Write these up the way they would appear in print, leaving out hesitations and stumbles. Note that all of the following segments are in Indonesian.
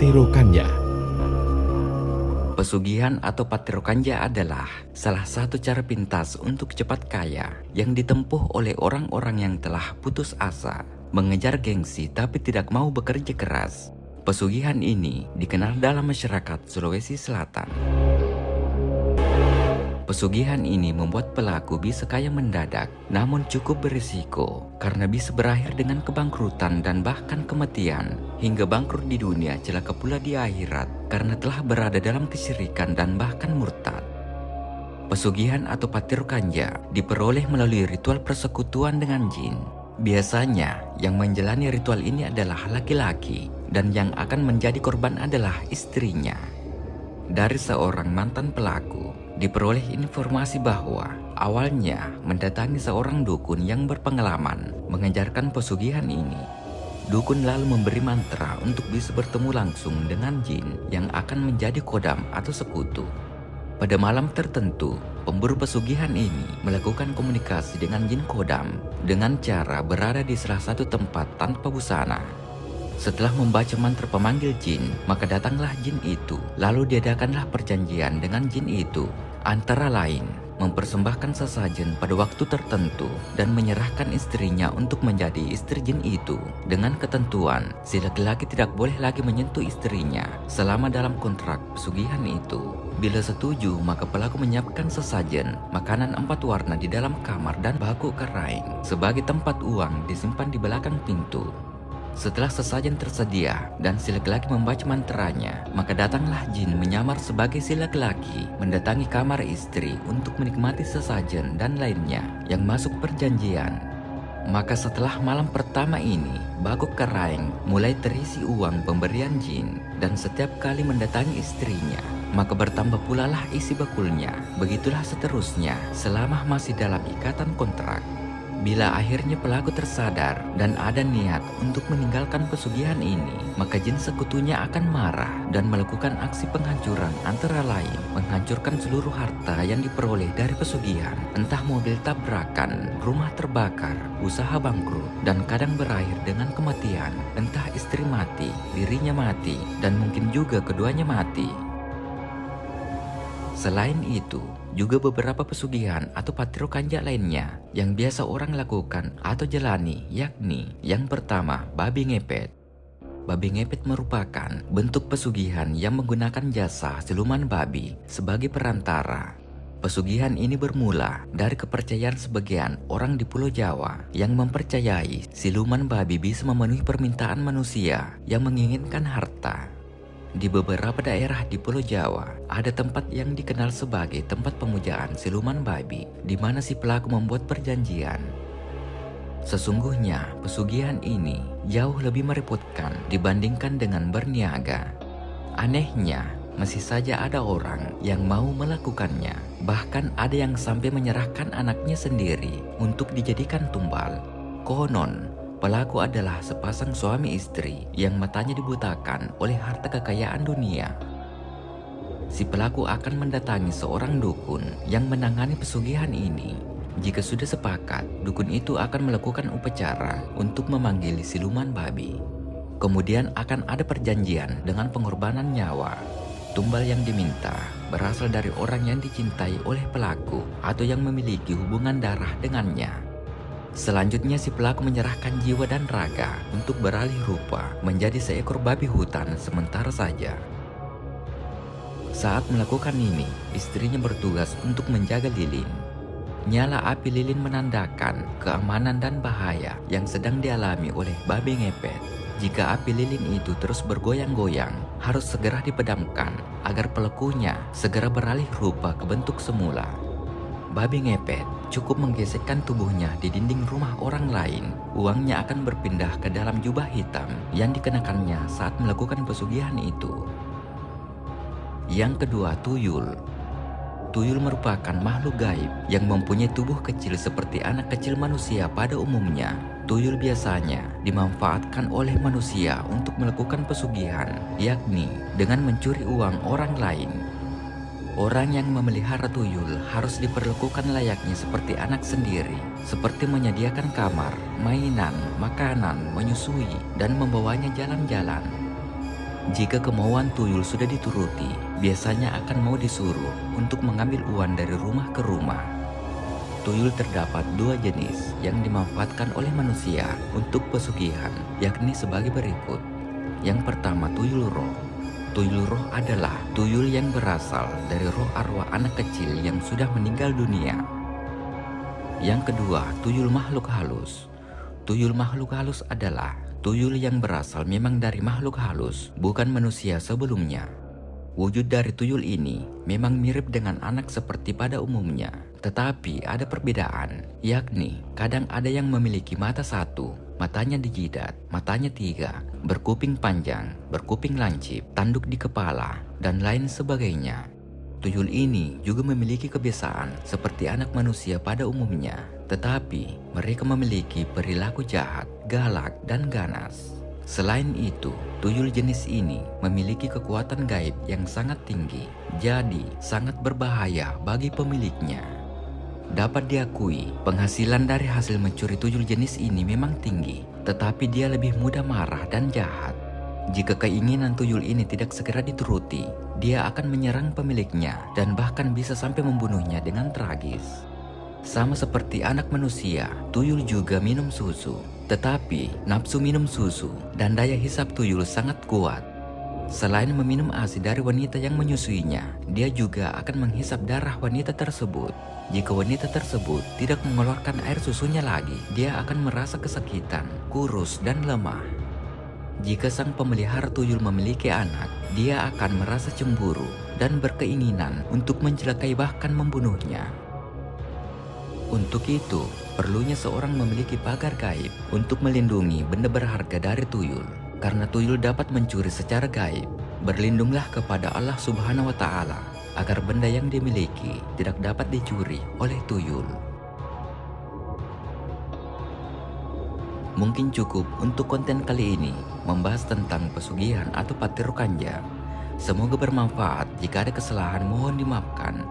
Patirokanja. Pesugihan atau patirokanja adalah salah satu cara pintas untuk cepat kaya yang ditempuh oleh orang-orang yang telah putus asa, mengejar gengsi tapi tidak mau bekerja keras. Pesugihan ini dikenal dalam masyarakat Sulawesi Selatan. Pesugihan ini membuat pelaku bisa kaya mendadak, namun cukup berisiko karena bisa berakhir dengan kebangkrutan dan bahkan kematian, hingga bangkrut di dunia, celaka pula di akhirat karena telah berada dalam kesyirikan dan bahkan murtad. Pesugihan atau patirokanja diperoleh melalui ritual persekutuan dengan jin. Biasanya yang menjalani ritual ini adalah laki-laki dan yang akan menjadi korban adalah istrinya. Dari seorang mantan pelaku, diperoleh informasi bahwa awalnya mendatangi seorang dukun yang berpengalaman mengajarkan pesugihan ini. Dukun lalu memberi mantra untuk bisa bertemu langsung dengan jin yang akan menjadi kodam atau sekutu. Pada malam tertentu, pemburu pesugihan ini melakukan komunikasi dengan jin kodam dengan cara berada di salah satu tempat tanpa busana. Setelah membaca mantra pemanggil jin, maka datanglah jin itu. Lalu diadakanlah perjanjian dengan jin itu, antara lain mempersembahkan sesajen pada waktu tertentu dan menyerahkan istrinya untuk menjadi istri jin itu, dengan ketentuan si laki-laki tidak boleh lagi menyentuh istrinya selama dalam kontrak pesugihan itu. Bila setuju, maka pelaku menyiapkan sesajen makanan 4 warna di dalam kamar dan bako karaing sebagai tempat uang disimpan di belakang pintu. Setelah sesajen tersedia dan si laki-laki membaca mantranya, maka datanglah jin menyamar sebagai si laki-laki mendatangi kamar istri untuk menikmati sesajen dan lainnya yang masuk perjanjian. Maka setelah malam pertama ini, bagok karaeng mulai terisi uang pemberian jin, dan setiap kali mendatangi istrinya, maka bertambah pula lah isi bakulnya. Begitulah seterusnya selama masih dalam ikatan kontrak. Bila akhirnya pelaku tersadar dan ada niat untuk meninggalkan pesugihan ini, maka jin sekutunya akan marah dan melakukan aksi penghancuran, antara lain menghancurkan seluruh harta yang diperoleh dari pesugihan, entah mobil tabrakan, rumah terbakar, usaha bangkrut, dan kadang berakhir dengan kematian, entah istri mati, dirinya mati, dan mungkin juga keduanya mati. Selain itu, juga beberapa pesugihan atau patirokanja lainnya yang biasa orang lakukan atau jalani, yakni yang pertama, babi ngepet. Babi ngepet merupakan bentuk pesugihan yang menggunakan jasa siluman babi sebagai perantara. Pesugihan ini bermula dari kepercayaan sebagian orang di Pulau Jawa yang mempercayai siluman babi bisa memenuhi permintaan manusia yang menginginkan harta. Di beberapa daerah di Pulau Jawa, ada tempat yang dikenal sebagai tempat pemujaan siluman babi, di mana si pelaku membuat perjanjian. Sesungguhnya, pesugihan ini jauh lebih merepotkan dibandingkan dengan berniaga. Anehnya, masih saja ada orang yang mau melakukannya. Bahkan ada yang sampai menyerahkan anaknya sendiri untuk dijadikan tumbal. Konon, pelaku adalah sepasang suami istri yang matanya dibutakan oleh harta kekayaan dunia. Si pelaku akan mendatangi seorang dukun yang menangani pesugihan ini. Jika sudah sepakat, dukun itu akan melakukan upacara untuk memanggil siluman babi. Kemudian akan ada perjanjian dengan pengorbanan nyawa. Tumbal yang diminta berasal dari orang yang dicintai oleh pelaku atau yang memiliki hubungan darah dengannya. Selanjutnya si pelaku menyerahkan jiwa dan raga untuk beralih rupa menjadi seekor babi hutan sementara saja. Saat melakukan ini, istrinya bertugas untuk menjaga lilin. Nyala api lilin menandakan keamanan dan bahaya yang sedang dialami oleh babi ngepet. Jika api lilin itu terus bergoyang-goyang, harus segera dipadamkan agar pelakunya segera beralih rupa ke bentuk semula. Babi ngepet cukup menggesekkan tubuhnya di dinding rumah orang lain, uangnya akan berpindah ke dalam jubah hitam yang dikenakannya saat melakukan pesugihan itu. Yang kedua, tuyul. Tuyul merupakan makhluk gaib yang mempunyai tubuh kecil seperti anak kecil manusia pada umumnya. Tuyul biasanya dimanfaatkan oleh manusia untuk melakukan pesugihan, yakni dengan mencuri uang orang lain. Orang yang memelihara tuyul harus diperlakukan layaknya seperti anak sendiri, seperti menyediakan kamar, mainan, makanan, menyusui, dan membawanya jalan-jalan. Jika kemauan tuyul sudah dituruti, biasanya akan mau disuruh untuk mengambil uang dari rumah ke rumah. Tuyul terdapat dua jenis yang dimanfaatkan oleh manusia untuk pesugihan, yakni sebagai berikut. Yang pertama, tuyul roh. Tuyul roh adalah tuyul yang berasal dari roh arwah anak kecil yang sudah meninggal dunia. Yang kedua, tuyul makhluk halus. Tuyul makhluk halus adalah tuyul yang berasal memang dari makhluk halus, bukan manusia sebelumnya. Wujud dari tuyul ini memang mirip dengan anak seperti pada umumnya, tetapi ada perbedaan, yakni kadang ada yang memiliki mata satu, matanya dijidat, matanya tiga, berkuping panjang, berkuping lancip, tanduk di kepala, dan lain sebagainya. Tuyul ini juga memiliki kebiasaan seperti anak manusia pada umumnya, tetapi mereka memiliki perilaku jahat, galak, dan ganas. Selain itu, tuyul jenis ini memiliki kekuatan gaib yang sangat tinggi, jadi sangat berbahaya bagi pemiliknya. Dapat diakui, penghasilan dari hasil mencuri tuyul jenis ini memang tinggi, tetapi dia lebih mudah marah dan jahat. Jika keinginan tuyul ini tidak segera dituruti, dia akan menyerang pemiliknya dan bahkan bisa sampai membunuhnya dengan tragis. Sama seperti anak manusia, tuyul juga minum susu. Tetapi nafsu minum susu dan daya hisap tuyul sangat kuat. Selain meminum ASI dari wanita yang menyusuinya, dia juga akan menghisap darah wanita tersebut. Jika wanita tersebut tidak mengeluarkan air susunya lagi, dia akan merasa kesakitan, kurus, dan lemah. Jika sang pemelihara tuyul memiliki anak, dia akan merasa cemburu dan berkeinginan untuk mencelakai bahkan membunuhnya. Untuk itu, perlunya seorang memiliki pagar gaib untuk melindungi benda berharga dari tuyul. Karena tuyul dapat mencuri secara gaib, berlindunglah kepada Allah Subhanahu wa Ta'ala agar benda yang dimiliki tidak dapat dicuri oleh tuyul. Mungkin cukup untuk konten kali ini membahas tentang pesugihan atau patir rukanja. Semoga bermanfaat. Jika ada kesalahan mohon dimaafkan.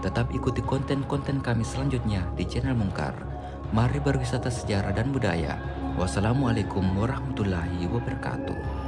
Tetap ikuti konten-konten kami selanjutnya di channel Mungkar. Mari berwisata sejarah dan budaya. Wassalamualaikum warahmatullahi wabarakatuh.